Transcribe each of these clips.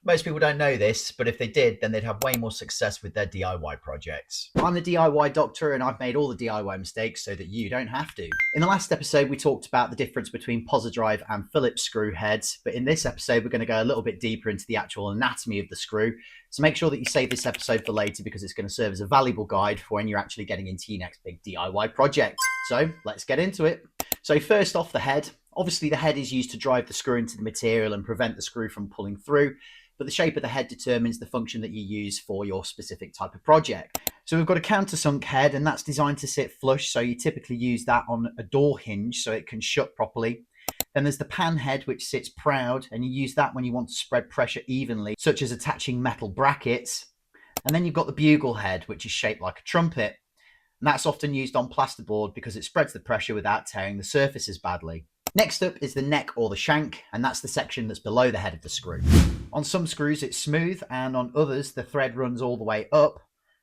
Most people don't know this, but if they did, then they'd have way more success with their DIY projects. I'm the DIY doctor, and I've made all the DIY mistakes so that you don't have to. In the last episode, we talked about the difference between Posidrive and Phillips screw heads, but in this episode, we're going to go a little bit deeper into the actual anatomy of the screw. So make sure that you save this episode for later because it's going to serve as a valuable guide for when you're actually getting into your next big DIY project. So let's get into it. So first off, the head. Obviously, the head is used to drive the screw into the material and prevent the screw from pulling through, but the shape of the head determines the function that you use for your specific type of project. So we've got a countersunk head, and that's designed to sit flush, so you typically use that on a door hinge so it can shut properly. Then there's the pan head, which sits proud, and you use that when you want to spread pressure evenly, such as attaching metal brackets. And then you've got the bugle head, which is shaped like a trumpet, and that's often used on plasterboard because it spreads the pressure without tearing the surfaces badly. Next up is the neck or the shank, and that's the section that's below the head of the screw. On some screws it's smooth, and on others the thread runs all the way up,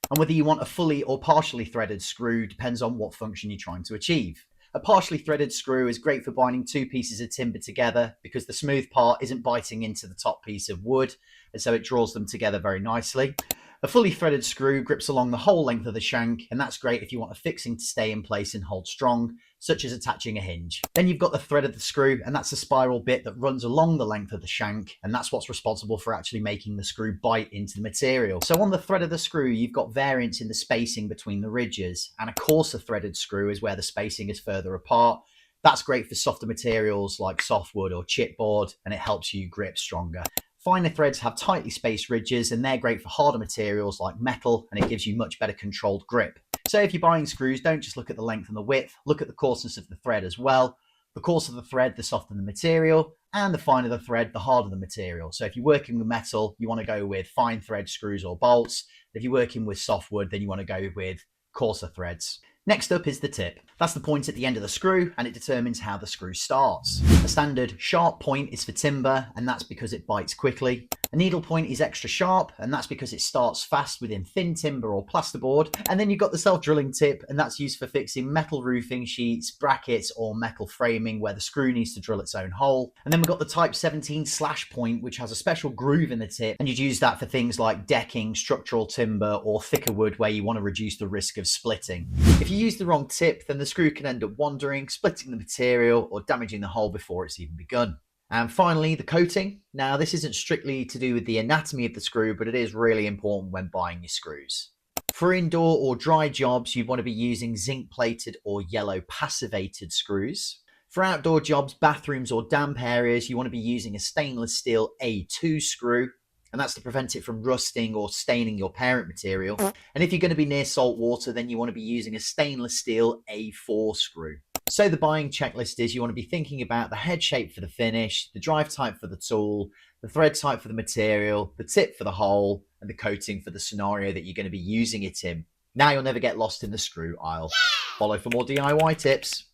and whether you want a fully or partially threaded screw depends on what function you're trying to achieve. A partially threaded screw is great for binding two pieces of timber together because the smooth part isn't biting into the top piece of wood, and so it draws them together very nicely. A fully threaded screw grips along the whole length of the shank, and that's great if you want a fixing to stay in place and hold strong, such as attaching a hinge. Then you've got the thread of the screw, and that's the spiral bit that runs along the length of the shank, and that's what's responsible for actually making the screw bite into the material. So on the thread of the screw, you've got variance in the spacing between the ridges, and a coarser threaded screw is where the spacing is further apart. That's great for softer materials like softwood or chipboard, and it helps you grip stronger. Finer threads have tightly spaced ridges, and they're great for harder materials like metal, and it gives you much better controlled grip. So if you're buying screws, don't just look at the length and the width, look at the coarseness of the thread as well. The coarser the thread, the softer the material, and the finer the thread, the harder the material. So if you're working with metal, you want to go with fine thread screws or bolts. If you're working with softwood, then you want to go with coarser threads. Next up is the tip. That's the point at the end of the screw, and it determines how the screw starts. A standard sharp point is for timber, and that's because it bites quickly. A needle point is extra sharp, and that's because it starts fast within thin timber or plasterboard. And then you've got the self-drilling tip, and that's used for fixing metal roofing sheets, brackets, or metal framing where the screw needs to drill its own hole. And then we've got the Type 17 slash point, which has a special groove in the tip, and you'd use that for things like decking, structural timber, or thicker wood where you want to reduce the risk of splitting. If you use the wrong tip, then the screw can end up wandering, splitting the material, or damaging the hole before it's even begun. And finally, the coating. Now, this isn't strictly to do with the anatomy of the screw, but it is really important when buying your screws. For indoor or dry jobs, you'd want to be using zinc-plated or yellow passivated screws. For outdoor jobs, bathrooms, or damp areas, you want to be using a stainless steel A2 screw, and that's to prevent it from rusting or staining your parent material. And if you're going to be near salt water, then you want to be using a stainless steel A4 screw. So the buying checklist is you want to be thinking about the head shape for the finish, the drive type for the tool, the thread type for the material, the tip for the hole, and the coating for the scenario that you're going to be using it in. Now you'll never get lost in the screw aisle. Follow for more DIY tips.